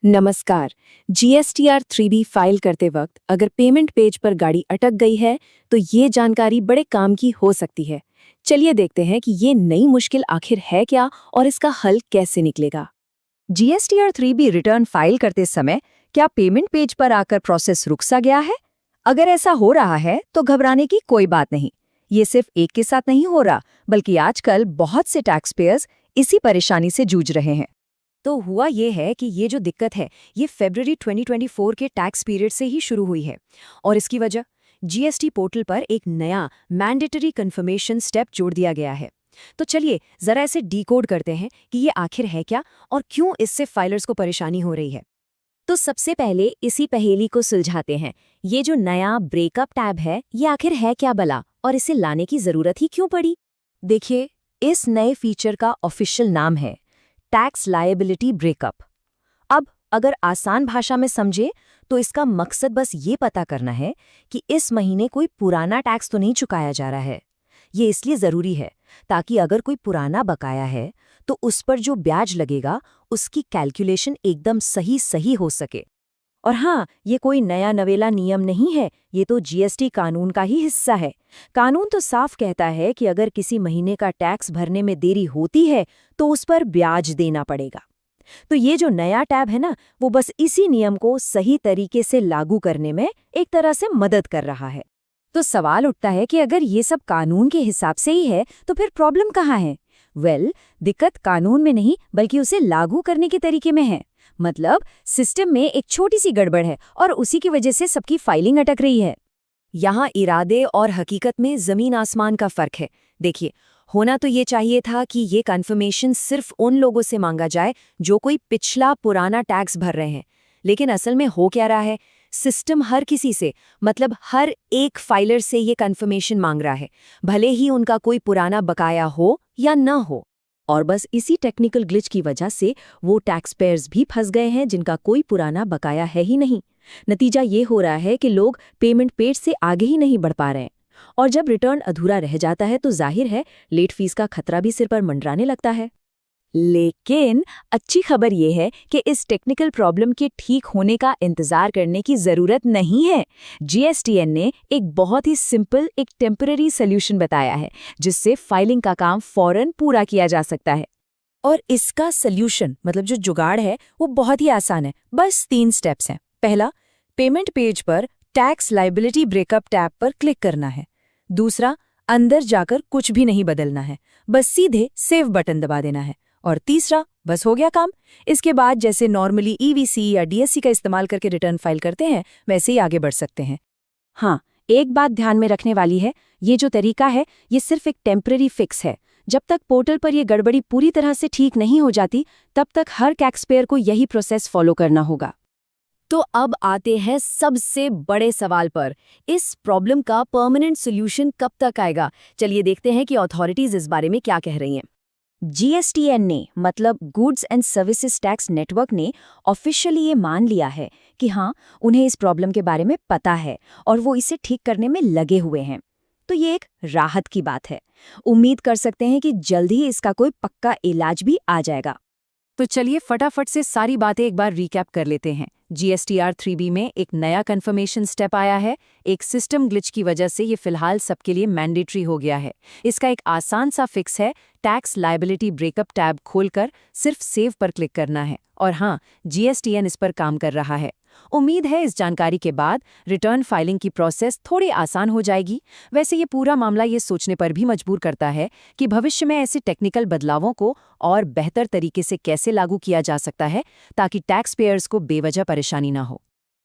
नमस्कार। GSTR 3B file करते वक्त अगर पेमेंट पेज पर गाड़ी अटक गई है तो ये जानकारी बड़े काम की हो सकती है। चलिए देखते हैं कि ये नई मुश्किल आखिर है क्या और इसका हल कैसे निकलेगा। जीएसटीआर 3B रिटर्न फाइल करते समय क्या पेमेंट पेज पर आकर प्रोसेस रुक सा गया है? अगर ऐसा हो रहा है तो घबराने की कोई बात नहीं। ये सिर्फ एक के साथ नहीं हो रहा, बल्कि आजकल बहुत से टैक्स पेयर्स इसी परेशानी से जूझ रहे हैं। तो हुआ ये है कि ये जो दिक्कत है ये फरवरी 2024 के टैक्स पीरियड से ही शुरू हुई है। और इसकी वजह जीएसटी पोर्टल पर एक नया मैंडेटरी कंफर्मेशन स्टेप जोड़ दिया गया है। तो चलिए जरा इसे डीकोड करते हैं कि ये आखिर है क्या और क्यों इससे फाइलर्स को परेशानी हो रही है। तो सबसे पहले इसी पहेली को सुलझाते हैं। ये जो नया ब्रेकअप टैब है ये आखिर है क्या भला, और इसे लाने की जरूरत ही क्यों पड़ी? देखिए, इस नए फीचर का ऑफिशियल नाम है टैक्स लायबिलिटी ब्रेकअप। अब अगर आसान भाषा में समझे तो इसका मकसद बस ये पता करना है कि इस महीने कोई पुराना टैक्स तो नहीं चुकाया जा रहा है। ये इसलिए ज़रूरी है ताकि अगर कोई पुराना बकाया है तो उस पर जो ब्याज लगेगा उसकी कैलकुलेशन एकदम सही हो सके। और हाँ, ये कोई नया नवेला नियम नहीं है, ये तो जीएसटी कानून का ही हिस्सा है। कानून तो साफ कहता है कि अगर किसी महीने का टैक्स भरने में देरी होती है तो उस पर ब्याज देना पड़ेगा। तो ये जो नया टैब है ना, वो बस इसी नियम को सही तरीके से लागू करने में एक तरह से मदद कर रहा है। तो सवाल उठता है कि अगर ये सब कानून के हिसाब से ही है तो फिर प्रॉब्लम कहाँ है? दिक्कत कानून में नहीं बल्कि उसे लागू करने के तरीके में है। मतलब सिस्टम में एक छोटी सी गड़बड़ है और उसी की वजह से सबकी फाइलिंग अटक रही है। यहाँ इरादे और हकीकत में जमीन आसमान का फर्क है। देखिए, होना तो ये चाहिए था कि ये कन्फर्मेशन सिर्फ उन लोगों से मांगा जाए जो कोई पिछला पुराना टैक्स भर रहे हैं। लेकिन असल में हो क्या रहा है, सिस्टम हर किसी से, मतलब हर एक फाइलर से ये कन्फर्मेशन मांग रहा है, भले ही उनका कोई पुराना बकाया हो या न हो। और बस इसी टेक्निकल ग्लिच की वजह से वो टैक्स पेयर्स भी फंस गए हैं जिनका कोई पुराना बकाया है ही नहीं। नतीजा ये हो रहा है कि लोग पेमेंट पेज से आगे ही नहीं बढ़ पा रहे हैं। और जब रिटर्न अधूरा रह जाता है तो जाहिर है लेट फीस का खतरा भी सिर पर मंडराने लगता है। लेकिन अच्छी खबर ये है कि इस टेक्निकल प्रॉब्लम के ठीक होने का इंतजार करने की जरूरत नहीं है। जीएसटीएन ने एक बहुत ही सिंपल, एक टेम्पररी सॉल्यूशन बताया है जिससे फाइलिंग का काम फौरन पूरा किया जा सकता है। और इसका सॉल्यूशन, मतलब जो जुगाड़ है, वो बहुत ही आसान है। बस 3 स्टेप्स हैं। पहला, पेमेंट पेज पर टैक्स लायबिलिटी ब्रेकअप टैब पर क्लिक करना है। दूसरा, अंदर जाकर कुछ भी नहीं बदलना है, बस सीधे सेव बटन दबा देना है। और तीसरा, बस हो गया काम। इसके बाद जैसे नॉर्मली ईवीसी या डीएससी का इस्तेमाल करके रिटर्न फाइल करते हैं वैसे ही आगे बढ़ सकते हैं। हाँ, एक बात ध्यान में रखने वाली है, ये जो तरीका है ये सिर्फ एक टेम्पररी फिक्स है। जब तक पोर्टल पर ये गड़बड़ी पूरी तरह से ठीक नहीं हो जाती तब तक हर टैक्स पेयर को यही प्रोसेस फॉलो करना होगा। तो अब आते हैं सबसे बड़े सवाल पर, इस प्रॉब्लम का परमानेंट सॉल्यूशन कब तक आएगा? चलिए देखते हैं कि अथॉरिटीज इस बारे में क्या कह रही हैं। जीएसटीएन ने, मतलब goods and services tax network ने ऑफिशियली ये मान लिया है कि हाँ, उन्हें इस प्रॉब्लम के बारे में पता है और वो इसे ठीक करने में लगे हुए हैं। तो ये एक राहत की बात है। उम्मीद कर सकते हैं कि जल्द ही इसका कोई पक्का इलाज भी आ जाएगा। तो चलिए फटाफट से सारी बातें एक बार रिकैप कर लेते हैं। जीएसटीआर 3B में एक नया कंफर्मेशन स्टेप आया है। एक सिस्टम ग्लिच की वजह से ये फिलहाल सबके लिए मैंडेटरी हो गया है। इसका एक आसान सा फिक्स है, टैक्स लायबिलिटी ब्रेकअप टैब खोलकर सिर्फ सेव पर क्लिक करना है। और हाँ, जीएसटीएन इस पर काम कर रहा है। उम्मीद है इस जानकारी के बाद रिटर्न फाइलिंग की प्रोसेस थोड़ी आसान हो जाएगी। वैसे ये पूरा मामला ये सोचने पर भी मजबूर करता है कि भविष्य में ऐसे टेक्निकल बदलावों को और बेहतर तरीके से कैसे लागू किया जा सकता है ताकि टैक्स पेयर्स को बेवजह परेशानी ना हो।